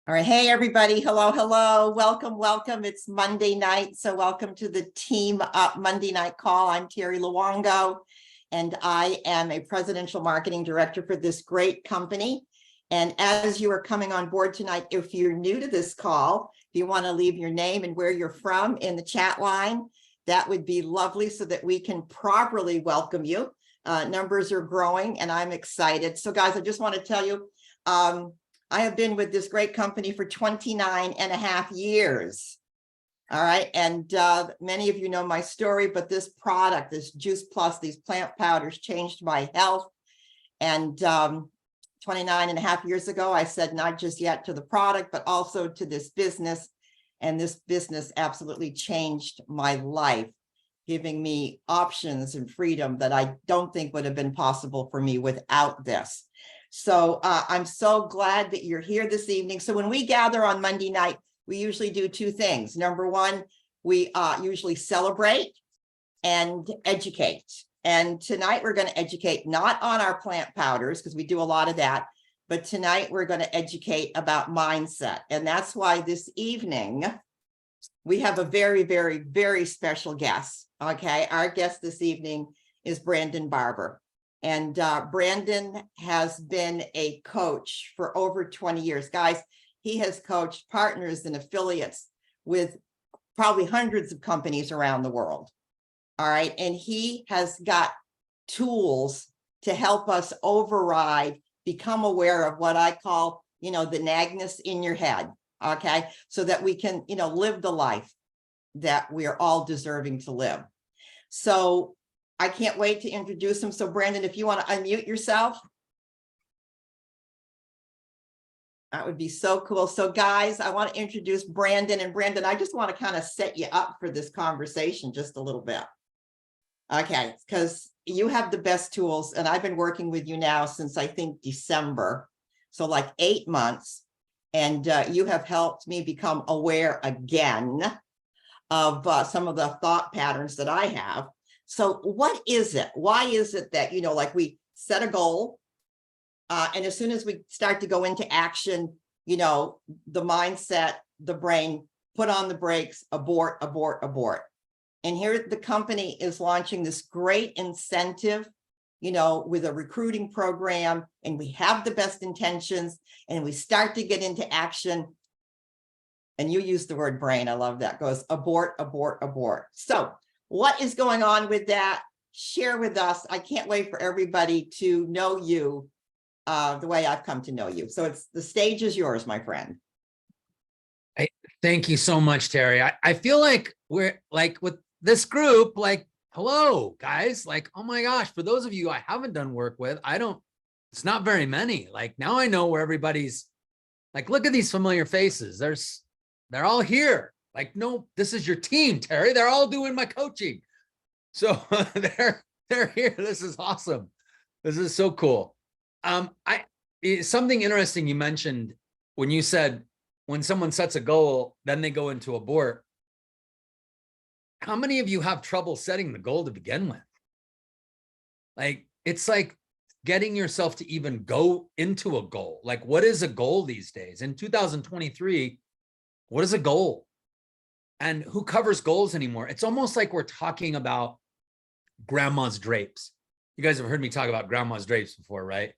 All right. Hey, everybody. Hello, hello. Welcome, welcome. It's Monday night. So welcome to the Team Up Monday Night Call. I'm Terry Luongo, and I am a presidential marketing director for this great company. And as you are coming on board tonight, if you're new to this call, if you want to leave your name and where you're from in the chat line, that would be lovely so that we can properly welcome you. Numbers are growing and I'm excited. So guys, I just want to tell you, I have been with this great company for 29 and a half years. All right. And many of you know my story, but this product, this Juice Plus, these plant powders changed my health. And 29 and a half years ago, I said, not just yet to the product, but also to this business. And this business absolutely changed my life, giving me options and freedom that I don't think would have been possible for me without this. So I'm so glad that you're here this evening. So when we gather on Monday night, we usually do two things. Number one, we usually celebrate and educate. And tonight we're going to educate not on our plant powders, because we do a lot of that, but tonight we're going to educate about mindset. And that's why this evening we have a very, very, very special guest. Okay, our guest this evening is Brandon Barber. And Brandon has been a coach for over 20 years. Guys, he has coached partners and affiliates with probably hundreds of companies around the world. All right. And he has got tools to help us override, become aware of what I call, the nagness in your head. Okay. So that we can, live the life that we are all deserving to live. So I can't wait to introduce him. So Brandon, if you want to unmute yourself, that would be so cool. So guys, I want to introduce Brandon. And Brandon, I just want to kind of set you up for this conversation just a little bit. Okay, because you have the best tools. And I've been working with you now since I think December. So like 8 months. And you have helped me become aware again of some of the thought patterns that I have. So what is it? Why is it that, like we set a goal and as soon as we start to go into action, the mindset, the brain, put on the brakes, abort, abort, abort. And here the company is launching this great incentive, with a recruiting program, and we have the best intentions and we start to get into action. And you use the word brain. I love that. Goes abort, abort, abort. So what is going on with that? Share with us. I can't wait for everybody to know you the way I've come to know you. So the stage is yours, my friend. Thank you so much, Terry. I feel like we're like with this group, like, hello, guys, like, oh my gosh, for those of you I haven't done work with, it's not very many. Like now I know where everybody's like, look at these familiar faces. They're all here. Like, no, this is your team, Terry. They're all doing my coaching. So they're here. This is awesome. This is so cool. Something interesting you mentioned when you said, when someone sets a goal, then they go into abort. How many of you have trouble setting the goal to begin with? Like, it's like getting yourself to even go into a goal. Like, what is a goal these days? In 2023, what is a goal? And who covers goals anymore? It's almost like we're talking about grandma's drapes. You guys have heard me talk about grandma's drapes before, right?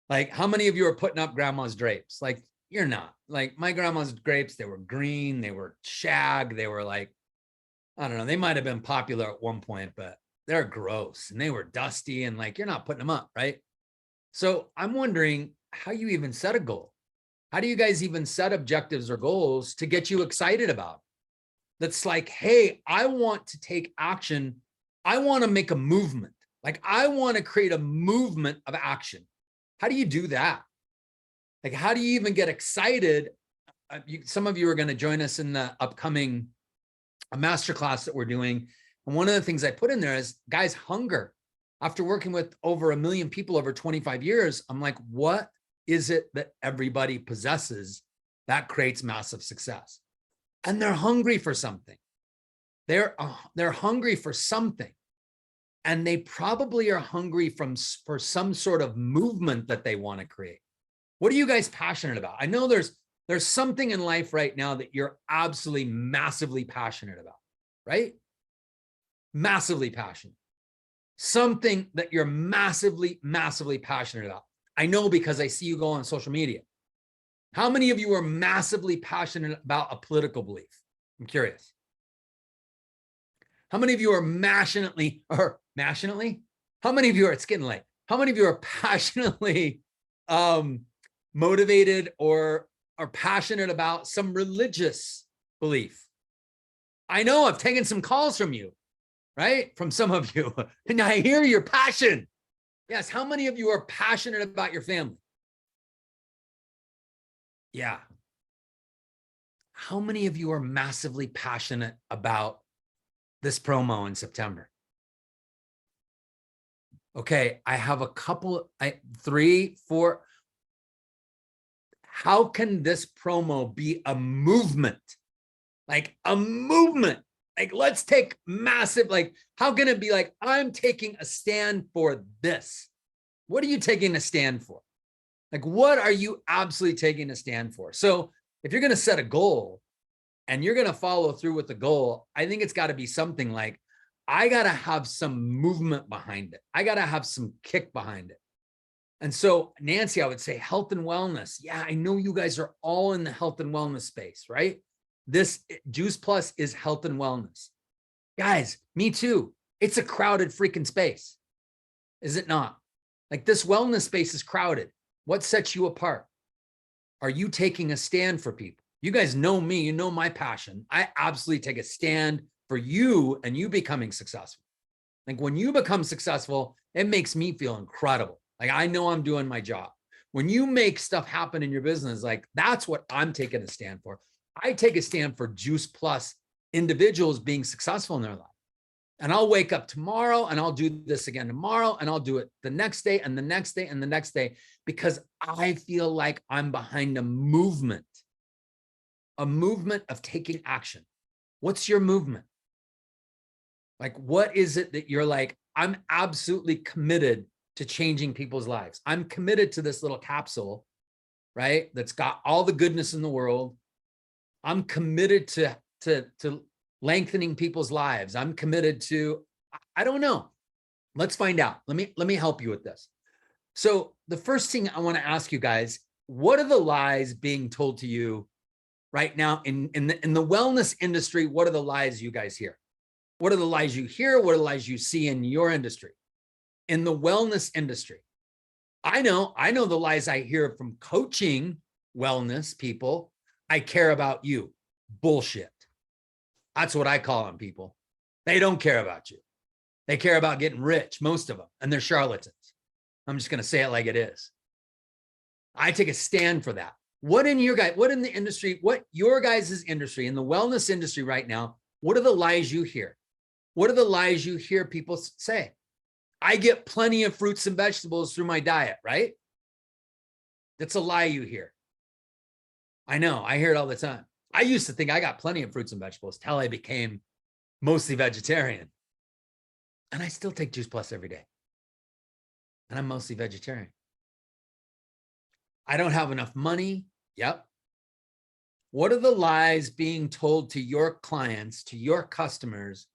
Like, how many of you are putting up grandma's drapes? Like, you're not. Like, my grandma's drapes, they were green, they were shag, they were like, I don't know, they might have been popular at one point, but they're gross and they were dusty and like, you're not putting them up, right? So I'm wondering how you even set a goal. How do you guys even set objectives or goals to get you excited about? That's like, hey, I want to take action. I want to make a movement. Like, I want to create a movement of action. How do you do that? Like, how do you even get excited? Some of you are going to join us in the upcoming masterclass that we're doing. And one of the things I put in there is, guys, hunger. After working with over 1 million people over 25 years, I'm like, what is it that everybody possesses that creates massive success? And they're hungry for something. They're hungry for something. And they probably are hungry for some sort of movement that they want to create. What are you guys passionate about? I know there's There's something in life right now that you're absolutely massively passionate about, right? Massively passionate. Something that you're massively, massively passionate about. I know because I see you go on social media. How many of you are massively passionate about a political belief? I'm curious. How many of you are passionately? How many of you are, it's getting late. How many of you are passionately motivated or are passionate about some religious belief? I know I've taken some calls from you, right? From some of you, and I hear your passion. Yes. How many of you are passionate about your family? Yeah. How many of you are massively passionate about this promo in September? Okay, I have a couple, 3, 4. How can this promo be a movement? Like a movement. Like, let's take massive, like, how can it be like, I'm taking a stand for this? What are you taking a stand for? Like, what are you absolutely taking a stand for? So if you're going to set a goal and you're going to follow through with the goal, I think it's got to be something like, I got to have some movement behind it. I got to have some kick behind it. And so, Nancy, I would say health and wellness. Yeah, I know you guys are all in the health and wellness space, right? This Juice Plus is health and wellness. Guys, me too. It's a crowded freaking space. Is it not? Like, this wellness space is crowded. What sets you apart? Are you taking a stand for people? You guys know me, you know my passion. I absolutely take a stand for you and you becoming successful. Like, when you become successful, it makes me feel incredible. Like, I know I'm doing my job. When you make stuff happen in your business, like, that's what I'm taking a stand for. I take a stand for Juice Plus individuals being successful in their life. And I'll wake up tomorrow and I'll do this again tomorrow, and I'll do it the next day and the next day and the next day, because I feel like I'm behind a movement of taking action. What's your movement? Like, what is it that you're like, I'm absolutely committed to changing people's lives. I'm committed to this little capsule, right? That's got all the goodness in the world. I'm committed to lengthening people's lives. I'm committed to, I don't know. Let's find out. Let me help you with this. So the first thing I want to ask you guys, what are the lies being told to you right now in the wellness industry? What are the lies you guys hear? What are the lies you hear? What are the lies you see in your industry? In the wellness industry, I know the lies I hear from coaching wellness people. I care about you. Bullshit. That's what I call them, people. They don't care about you. They care about getting rich, most of them, and they're charlatans. I'm just going to say it like it is. I take a stand for that. What in your industry, what your guys' industry, in the wellness industry right now, what are the lies you hear? What are the lies you hear people say? I get plenty of fruits and vegetables through my diet, right? That's a lie you hear. I know, I hear it all the time. I used to think I got plenty of fruits and vegetables till I became mostly vegetarian. And I still take Juice Plus every day. And I'm mostly vegetarian. I don't have enough money. Yep. What are the lies being told to your clients, to your customers,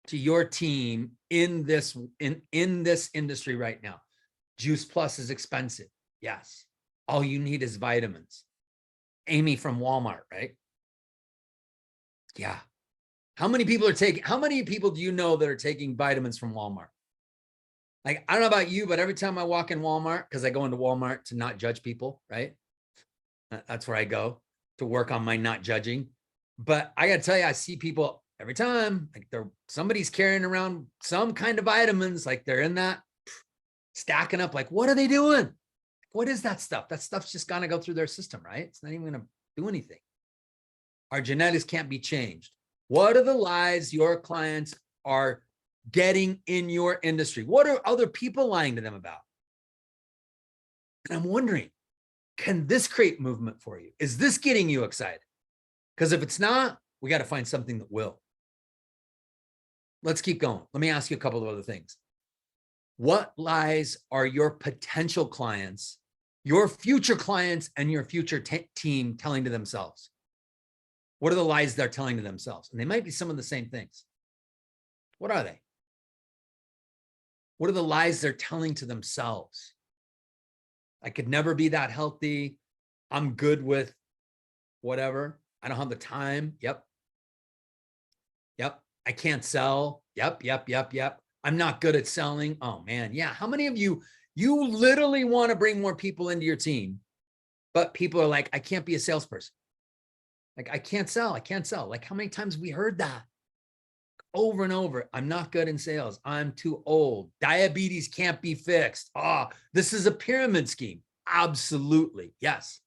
to your team in this industry right now? Juice Plus is expensive. Yes. All you need is vitamins. Amy from Walmart, right? Yeah. How many people do you know that are taking vitamins from Walmart? Like, I don't know about you, but every time I walk in Walmart, because I go into Walmart to not judge people, right? That's where I go to work on my not judging. But I got to tell you, I see people every time, like, somebody's carrying around some kind of vitamins, like they're in that stacking up. Like, what are they doing? What is that stuff? That stuff's just gonna go through their system, right? It's not even gonna do anything. Our genetics can't be changed. What are the lies your clients are getting in your industry? What are other people lying to them about? And I'm wondering, can this create movement for you? Is this getting you excited? Because if it's not, we got to find something that will. Let's keep going. Let me ask you a couple of other things. What lies are your potential clients, your future clients and your future team telling to themselves? What are the lies they're telling to themselves? And they might be some of the same things. What are they? What are the lies they're telling to themselves? I could never be that healthy. I'm good with whatever. I don't have the time. Yep. I can't sell. Yep. I'm not good at selling. Oh man. Yeah. How many of you literally want to bring more people into your team, but people are like, I can't be a salesperson. Like, I can't sell. Like, how many times have we heard that? Over and over. I'm not good in sales. I'm too old. Diabetes can't be fixed. This is a pyramid scheme. Absolutely. Yes.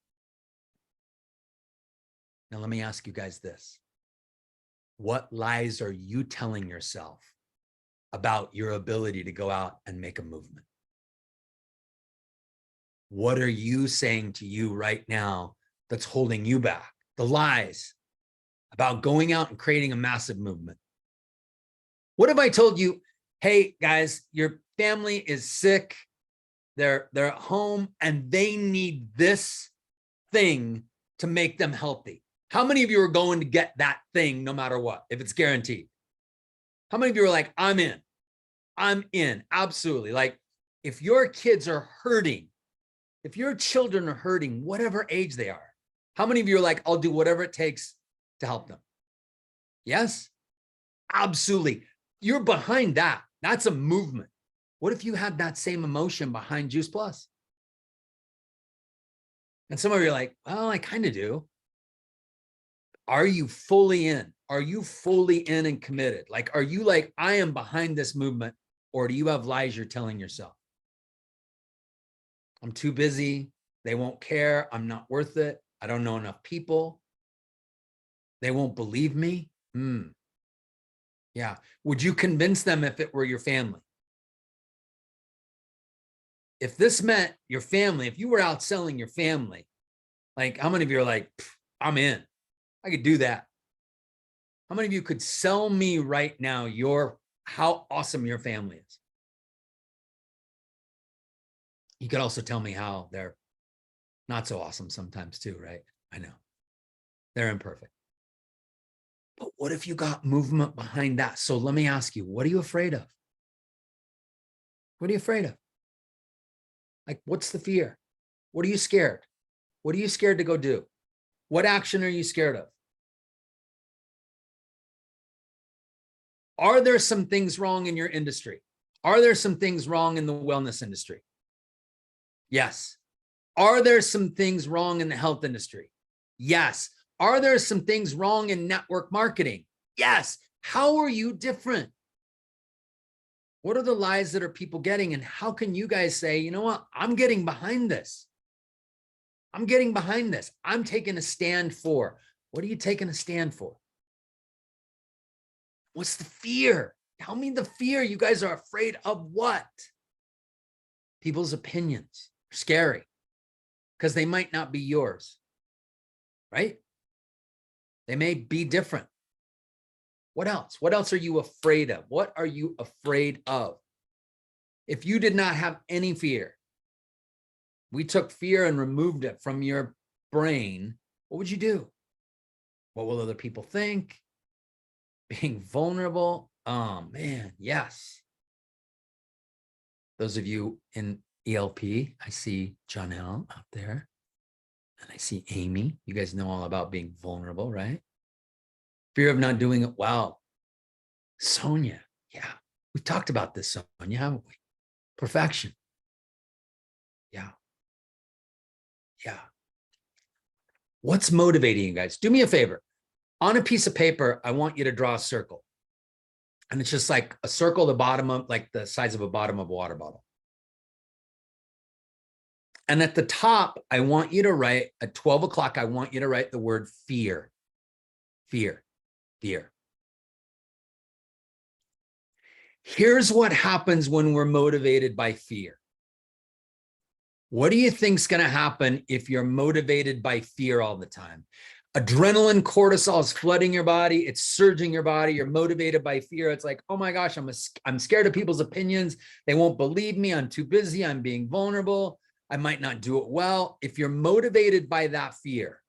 Now, let me ask you guys this. What lies are you telling yourself about your ability to go out and make a movement? What are you saying to you right now that's holding you back? The lies about going out and creating a massive movement. What if I told you, hey guys, your family is sick, they're at home and they need this thing to make them healthy? How many of you are going to get that thing no matter what, if it's guaranteed? How many of you are like, I'm in, absolutely. Like, if your kids are hurting, if your children are hurting, whatever age they are, how many of you are like, I'll do whatever it takes to help them? Yes, absolutely. You're behind that. That's a movement. What if you had that same emotion behind Juice Plus? And some of you are like, well, I kind of do. Are you fully in? Are you fully in and committed? Like, are you like, I am behind this movement? Or do you have lies you're telling yourself? I'm too busy. They won't care. I'm not worth it. I don't know enough people. They won't believe me. Yeah. Would you convince them if it were your family? If this meant your family, if you were out selling your family, like, how many of you are like, I'm in, I could do that? How many of you could sell me right now how awesome your family is? You could also tell me how they're not so awesome sometimes too, right? I know they're imperfect. But what if you got movement behind that? So let me ask you, what are you afraid of? What are you afraid of? Like, what's the fear? What are you scared? What are you scared to go do? What action are you scared of? Are there some things wrong in your industry? Are there some things wrong in the wellness industry? Yes. Are there some things wrong in the health industry? Yes. Are there some things wrong in network marketing? Yes. How are you different? What are the lies that are people getting? And how can you guys say, you know what? I'm getting behind this. I'm getting behind this. I'm taking a stand for. What are you taking a stand for? What's the fear? Tell me the fear. You guys are afraid of what? People's opinions are scary because they might not be yours, right? They may be different. What else? What else are you afraid of? What are you afraid of? If you did not have any fear, we took fear and removed it from your brain, what would you do? What will other people think? Being vulnerable. Oh man, yes. Those of you in ELP, I see Janelle out there and I see Amy. You guys know all about being vulnerable, right? Fear of not doing it well. Sonia, yeah. We've talked about this, Sonia, haven't we? Perfection. Yeah. Yeah. What's motivating you guys? Do me a favor. On a piece of paper, I want you to draw a circle. And it's just like a circle, the bottom of, like the size of a bottom of a water bottle. And at the top, I want you to write, at 12 o'clock, I want you to write the word fear. Fear. Fear. Here's what happens when we're motivated by fear. What do you think's going to happen if you're motivated by fear all the time? Adrenaline, cortisol is flooding your body. It's surging your body. You're motivated by fear. It's like, oh my gosh, I'm scared of people's opinions. They won't believe me. I'm too busy. I'm being vulnerable. I might not do it well. If you're motivated by that fear,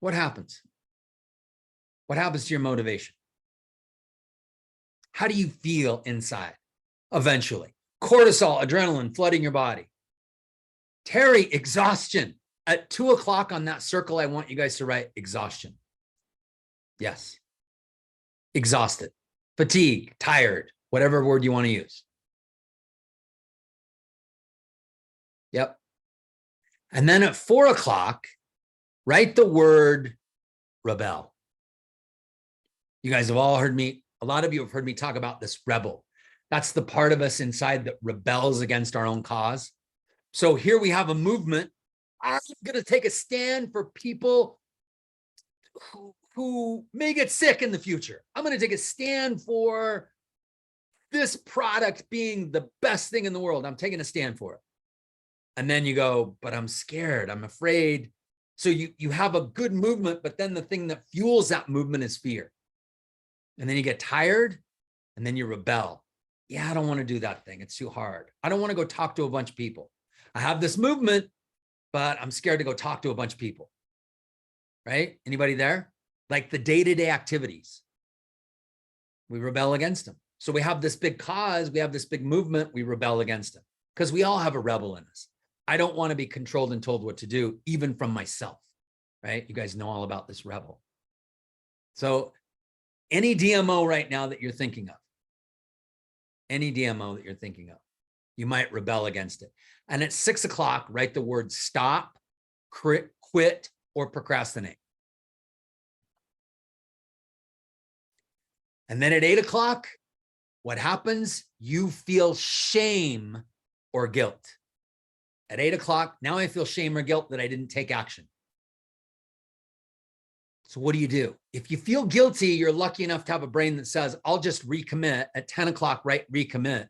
what happens? What happens to your motivation? How do you feel inside eventually? Cortisol, adrenaline flooding your body. Terry, exhaustion. At 2 o'clock on that circle, I want you guys to write exhaustion. Yes. Exhausted, fatigue, tired, whatever word you want to use. Yep. And then at 4 o'clock, write the word rebel. You guys have all heard me, a lot of you have heard me talk about this rebel. That's the part of us inside that rebels against our own cause. So here we have a movement. I'm going to take a stand for people who may get sick in the future. I'm going to take a stand for this product being the best thing in the world. I'm taking a stand for it. And then you go, but I'm scared. I'm afraid. So you have a good movement, but then the thing that fuels that movement is fear. And then you get tired and then you rebel. Yeah, I don't want to do that thing. It's too hard. I don't want to go talk to a bunch of people. I have this movement, but I'm scared to go talk to a bunch of people. Right? Anybody there? Like the day-to-day activities. We rebel against them. So we have this big cause. We have this big movement. We rebel against them because we all have a rebel in us. I don't want to be controlled and told what to do, even from myself. Right? You guys know all about this rebel. So any DMO right now that you're thinking of, you might rebel against it. And at 6 o'clock, write the word stop, quit, or procrastinate. And then at 8 o'clock, what happens? You feel shame or guilt. At 8 o'clock, now I feel shame or guilt that I didn't take action. So what do? If you feel guilty, you're lucky enough to have a brain that says, I'll just recommit. At 10 o'clock, write recommit.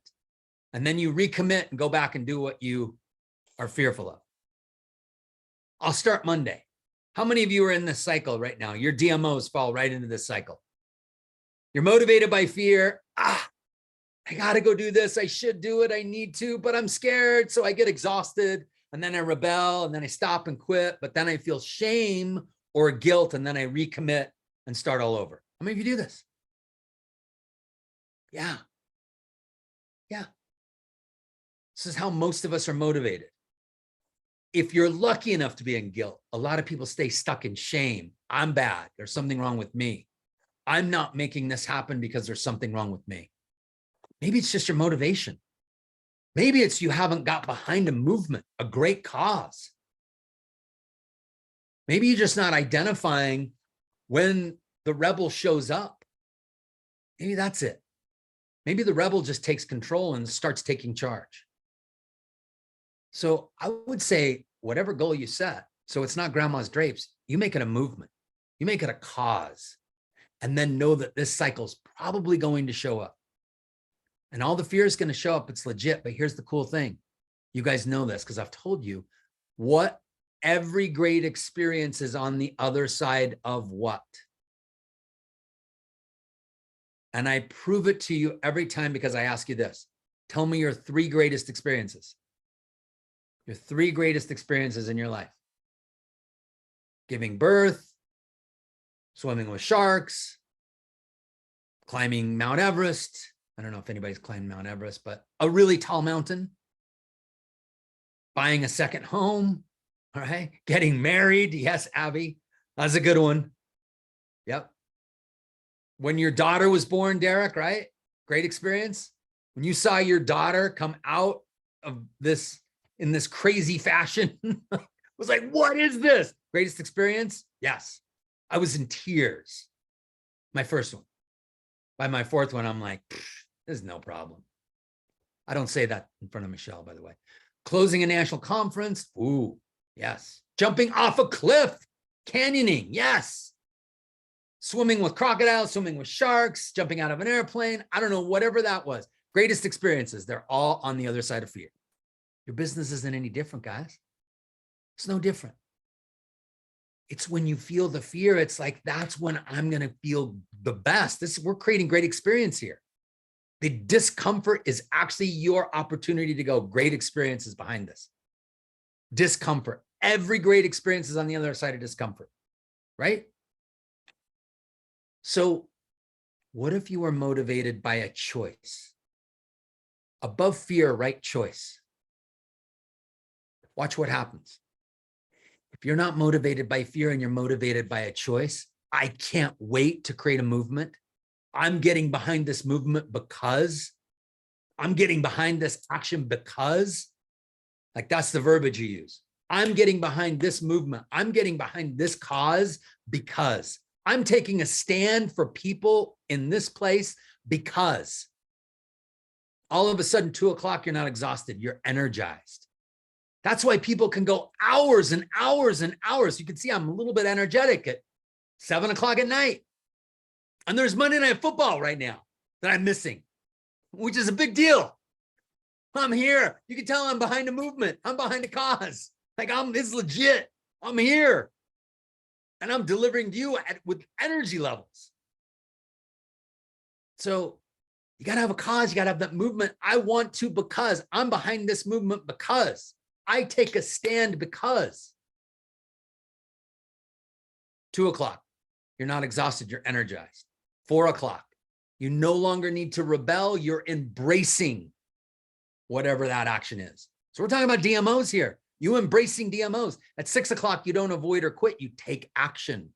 And then you recommit and go back and do what you are fearful of. I'll start Monday. How many of you are in this cycle right now? Your DMOs fall right into this cycle. You're motivated by fear. I got to go do this. I should do it. I need to, but I'm scared. So I get exhausted and then I rebel and then I stop and quit. But then I feel shame or guilt and then I recommit and start all over. How many of you do this? Yeah. This is how most of us are motivated. If you're lucky enough to be in guilt, a lot of people stay stuck in shame. I'm bad. There's something wrong with me. I'm not making this happen because there's something wrong with me. Maybe it's just your motivation. Maybe it's you haven't got behind a movement, a great cause. Maybe you're just not identifying when the rebel shows up. Maybe that's it. Maybe the rebel just takes control and starts taking charge. So I would say whatever goal you set, so it's not grandma's drapes, you make it a movement. You make it a cause. And then know that this cycle's probably going to show up. And all the fear is going to show up. It's legit. But here's the cool thing. You guys know this because I've told you what every great experience is on the other side of what. And I prove it to you every time because I ask you this. Tell me your 3 greatest experiences. Your 3 greatest experiences in your life. Giving birth, swimming with sharks, climbing Mount Everest. I don't know if anybody's climbed Mount Everest, but a really tall mountain, buying a second home, all right, getting married. Yes, Abi, that's a good one. Yep. When your daughter was born, Derek, right? Great experience. When you saw your daughter come out of this in this crazy fashion, was like, what is this? Greatest experience? Yes. I was in tears. My first one. By my 4th one, I'm like, there's no problem. I don't say that in front of Michelle, by the way. Closing a national conference. Ooh, yes. Jumping off a cliff. Canyoning. Yes. Swimming with crocodiles, swimming with sharks, jumping out of an airplane. I don't know, whatever that was. Greatest experiences. They're all on the other side of fear. Your business isn't any different, guys. It's no different. It's when you feel the fear, it's like, that's when I'm going to feel the best. We're creating great experience here. The discomfort is actually your opportunity to go, great experiences behind this. discomfort. Every great experience is on the other side of discomfort, right? So what if you were motivated by a choice? Above fear, right choice. Watch what happens. If you're not motivated by fear and you're motivated by a choice, I can't wait to create a movement. I'm getting behind this movement because I'm getting behind this action because, like, that's the verbiage you use. I'm getting behind this movement. I'm getting behind this cause because I'm taking a stand for people in this place because all of a sudden, 2 o'clock, you're not exhausted. You're energized. That's why people can go hours and hours and hours. You can see I'm a little bit energetic at 7 o'clock at night. And there's Monday Night Football right now that I'm missing, which is a big deal. I'm here. You can tell I'm behind a movement. I'm behind a cause. Like, it's legit. I'm here. And I'm delivering to you with energy levels. So you got to have a cause. You got to have that movement. I want to because I'm behind this movement because I take a stand because 2 o'clock, you're not exhausted. You're energized. 4 o'clock, you no longer need to rebel. You're embracing whatever that action is. So we're talking about DMOs here. You embracing DMOs. At 6 o'clock, you don't avoid or quit. You take action.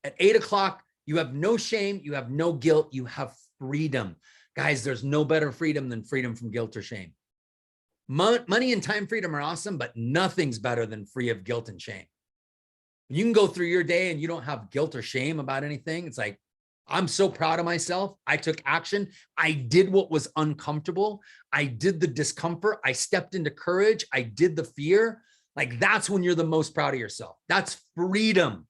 At 8 o'clock, you have no shame. You have no guilt. You have freedom. Guys, there's no better freedom than freedom from guilt or shame. Money and time freedom are awesome, but nothing's better than free of guilt and shame. You can go through your day and you don't have guilt or shame about anything. It's like, I'm so proud of myself. I took action. I did what was uncomfortable. I did the discomfort. I stepped into courage. I did the fear. Like, that's when you're the most proud of yourself. That's freedom.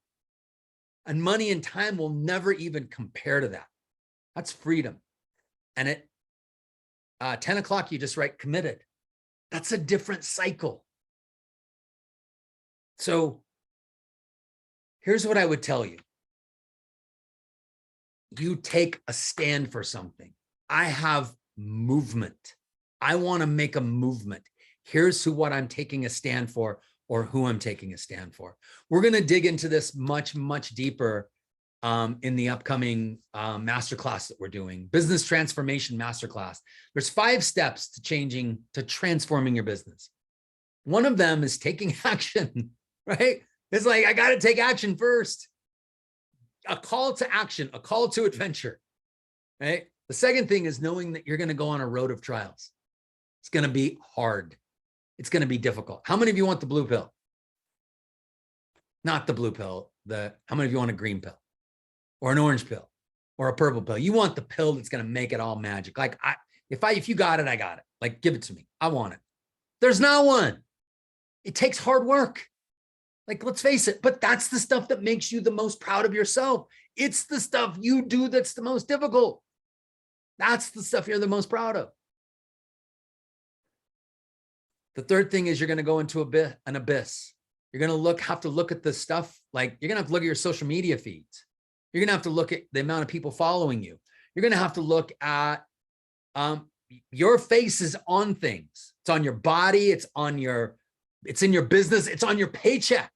And money and time will never even compare to that. That's freedom. And at 10 o'clock, you just write committed. That's a different cycle. So here's what I would tell you. You take a stand for something. I have movement. I want to make a movement. Here's what I'm taking a stand for, or who I'm taking a stand for. We're going to dig into this much, much deeper in the upcoming masterclass that we're doing, Business Transformation Masterclass. There's 5 steps to transforming your business. One of them is taking action, right? It's like, I got to take action first. A call to action, a call to adventure, right? The second thing is knowing that you're going to go on a road of trials. It's going to be hard. It's going to be difficult. How many of you want the blue pill? Not the blue pill. How many of you want a green pill or an orange pill or a purple pill? You want the pill that's going to make it all magic. Like, if you got it, I got it. Like, give it to me. I want it. There's not one. It takes hard work. Like, let's face it, but that's the stuff that makes you the most proud of yourself. It's the stuff you do that's the most difficult. That's the stuff you're the most proud of. The third thing is you're going to go into an abyss. You're going to have to look at the stuff, like, you're going to have to look at your social media feeds. You're going to have to look at the amount of people following you. You're going to have to look at your face is on things. It's on your body. It's in your business. It's on your paycheck.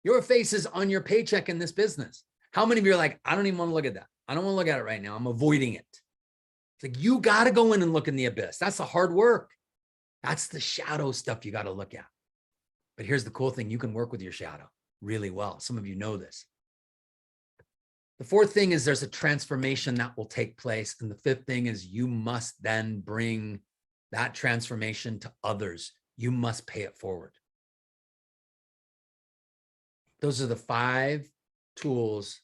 Your face is on your paycheck in this business. How many of you are like, I don't even want to look at that. I don't want to look at it right now. I'm avoiding it. It's like, you got to go in and look in the abyss. That's the hard work. That's the shadow stuff you got to look at. But here's the cool thing. You can work with your shadow really well. Some of you know this. The fourth thing is there's a transformation that will take place. And the fifth thing is you must then bring that transformation to others. You must pay it forward. Those are the 5 tools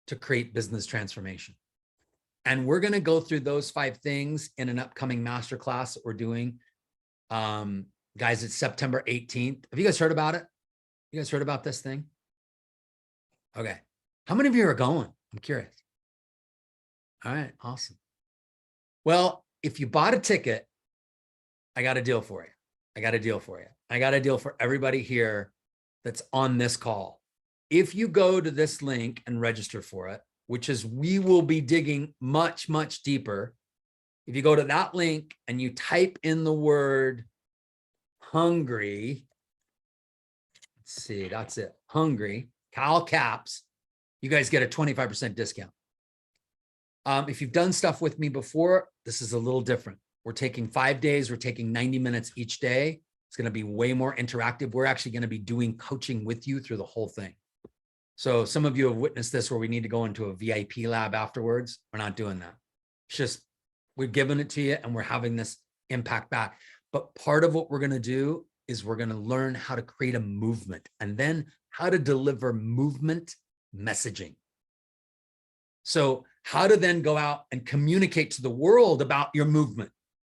to create business transformation. And we're going to go through those 5 things in an upcoming masterclass that we're doing. Guys, it's September 18th. Have you guys heard about it? You guys heard about this thing? Okay. How many of you are going? I'm curious. All right. Awesome. Well, if you bought a ticket, I got a deal for you. I got a deal for you. I got a deal for everybody here that's on this call. If you go to this link and register for it, which is, we will be digging much, much deeper. If you go to that link and you type in the word hungry. Let's see, that's it. Hungry, all caps. You guys get a 25% discount. If you've done stuff with me before, this is a little different. We're taking 5 days. We're taking 90 minutes each day. It's going to be way more interactive. We're actually going to be doing coaching with you through the whole thing. So some of you have witnessed this where we need to go into a VIP lab afterwards. We're not doing that. It's just, we're giving it to you and we're having this impact back. But part of what we're going to do is we're going to learn how to create a movement and then how to deliver movement messaging. So how to then go out and communicate to the world about your movement,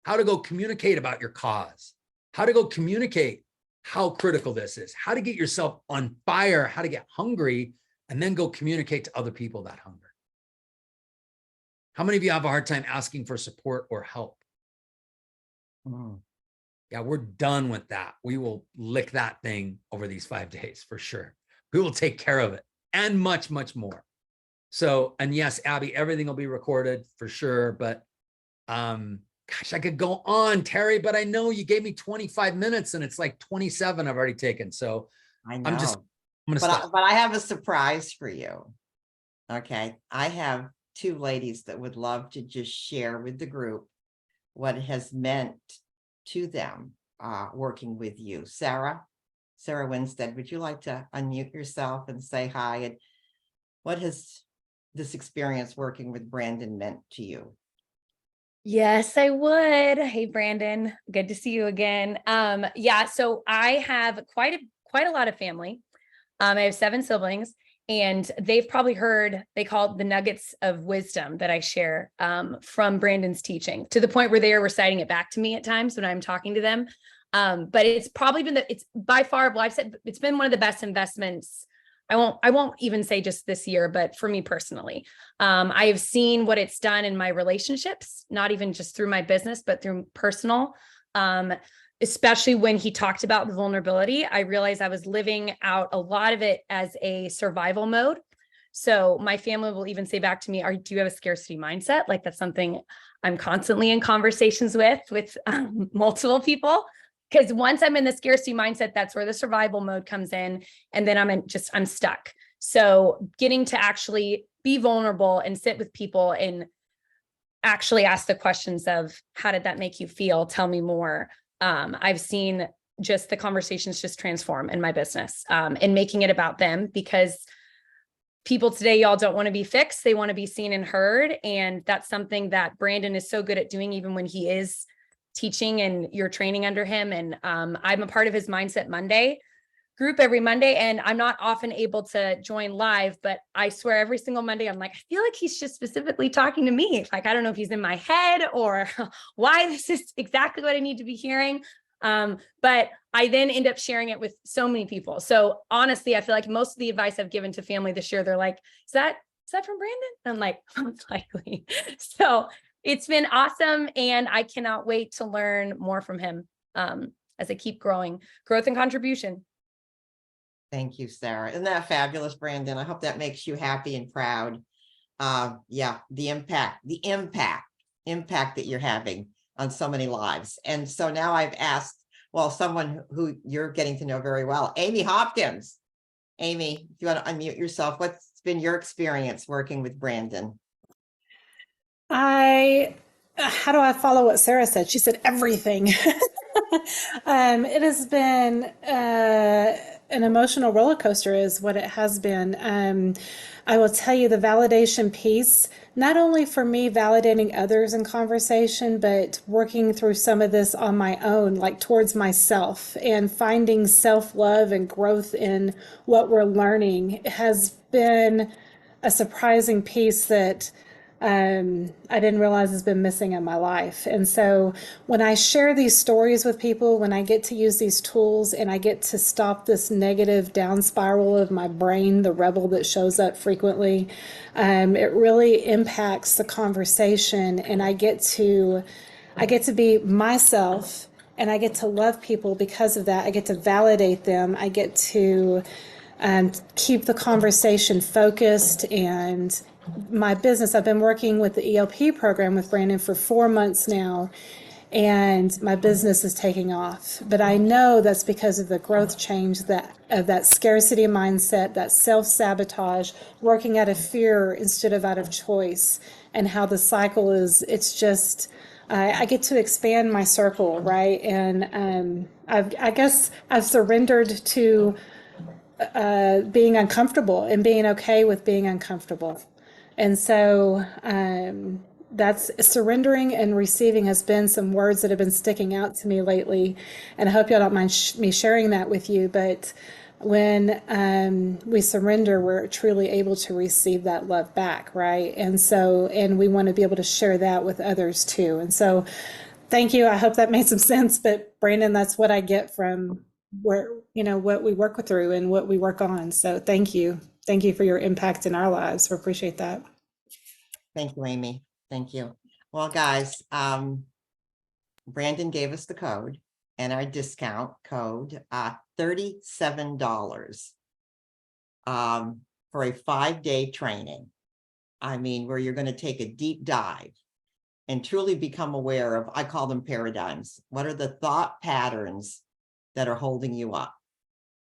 how to go communicate about your cause, how to go communicate how critical this is, how to get yourself on fire, how to get hungry, and then go communicate to other people that hunger. How many of you have a hard time asking for support or help? Yeah, we're done with that. We will lick that thing over these 5 days for sure. We will take care of it and much, much more. So, and yes, Abby, everything will be recorded for sure. But gosh, I could go on, Terry, but I know you gave me 25 minutes and it's like 27 I've already taken. So I know. I'm gonna stop. But I have a surprise for you. Okay. I have two ladies that would love to just share with the group what it has meant to them working with you. Sarah Winstead, would you like to unmute yourself and say hi? And what has this experience working with Brandon meant to you? Yes, I would. Hey, Brandon, good to see you again. Yeah, so I have quite a lot of family. I have 7 siblings, and they've probably heard, they call it the nuggets of wisdom that I share from Brandon's teaching, to the point where they are reciting it back to me at times when I'm talking to them. But it's probably been it's by far, well, I've said it's been one of the best investments. I won't even say just this year, but for me personally, I have seen what it's done in my relationships, not even just through my business, but through personal, especially when he talked about the vulnerability. I realized I was living out a lot of it as a survival mode. So my family will even say back to me, do you have a scarcity mindset? Like, that's something I'm constantly in conversations with multiple people. Because once I'm in the scarcity mindset, that's where the survival mode comes in. And then I'm stuck. So getting to actually be vulnerable and sit with people and actually ask the questions of, how did that make you feel? Tell me more. I've seen just the conversations just transform in my business and making it about them, because people today, y'all, don't want to be fixed. They want to be seen and heard. And that's something that Brandon is so good at doing, even when he is teaching and you're training under him. And I'm a part of his Mindset Monday group every Monday, and I'm not often able to join live, but I swear every single Monday, I'm like, I feel like he's just specifically talking to me. Like, I don't know if he's in my head or why this is exactly what I need to be hearing. But I then end up sharing it with so many people. So honestly, I feel like most of the advice I've given to family this year, they're like, is that from Brandon? I'm like, most likely. So it's been awesome. And I cannot wait to learn more from him as I keep growing. Growth and contribution. Thank you, Sarah. Isn't that fabulous, Brandon? I hope that makes you happy and proud. Yeah, the impact that you're having on so many lives. And so now I've asked, well, someone who you're getting to know very well, Amy Hopkins. Amy, if you want to unmute yourself, what's been your experience working with Brandon? How do I follow what Sarah said? She said everything. It has been an emotional roller coaster is what it has been. I will tell you the validation piece, not only for me validating others in conversation, but working through some of this on my own, like towards myself, and finding self-love and growth in what we're learning has been a surprising piece that I didn't realize has been missing in my life. And so when I share these stories with people, when I get to use these tools and I get to stop this negative down spiral of my brain, the rebel that shows up frequently, it really impacts the conversation, and I get to be myself, and I get to love people because of that. I get to validate them. I get to keep the conversation focused. And my business, I've been working with the ELP program with Brandon for 4 months now, and my business is taking off. But I know that's because of the growth change of that scarcity mindset, that self-sabotage, working out of fear instead of out of choice, and how the cycle is, it's just, I get to expand my circle, right? And I guess I've surrendered to being uncomfortable and being okay with being uncomfortable. And so that's surrendering and receiving has been some words that have been sticking out to me lately. And I hope y'all don't mind me sharing that with you. But when we surrender, we're truly able to receive that love back, right? And so, and we want to be able to share that with others too. And so, thank you. I hope that made some sense. But Brandon, that's what I get from where, what we work through and what we work on. So thank you. Thank you for your impact in our lives. We appreciate that. Thank you, Amy. Thank you. Well, guys, Brandon gave us the code and our discount code, $37 for a 5-day training. I mean, where you're going to take a deep dive and truly become aware of, I call them paradigms. What are the thought patterns that are holding you up?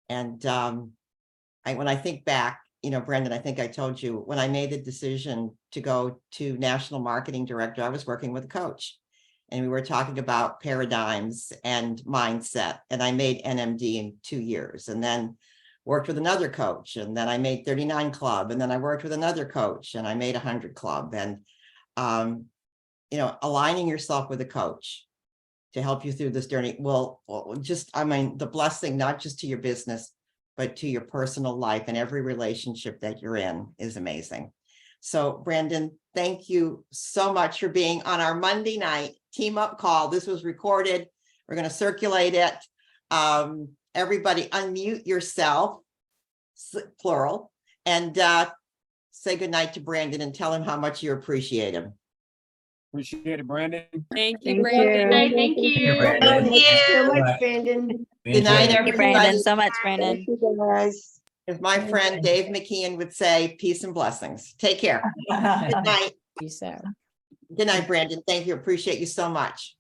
And when I think back, Brandon, I think I told you when I made the decision to go to national marketing director, I was working with a coach and we were talking about paradigms and mindset. And I made NMD in 2 years and then worked with another coach. And then I made 39 Club. And then I worked with another coach and I made 100 Club. And, aligning yourself with a coach to help you through this journey will just, the blessing, not just to your business, but to your personal life and every relationship that you're in is amazing. So Brandon, thank you so much for being on our Monday night team up call. This was recorded. We're going to circulate it. Everybody unmute yourself, plural, and say goodnight to Brandon and tell him how much you appreciate him. Appreciate it, Brandon. Thank you, Brandon. Thank you. Brandon. Thank you so much, Brandon. Good night, Thank you, Brandon, everybody. so much, Brandon. Thank you, guys. As my friend Dave McKeon would say, peace and blessings. Take care. Good night. Peace out. Good night, Brandon. Thank you. Appreciate you so much.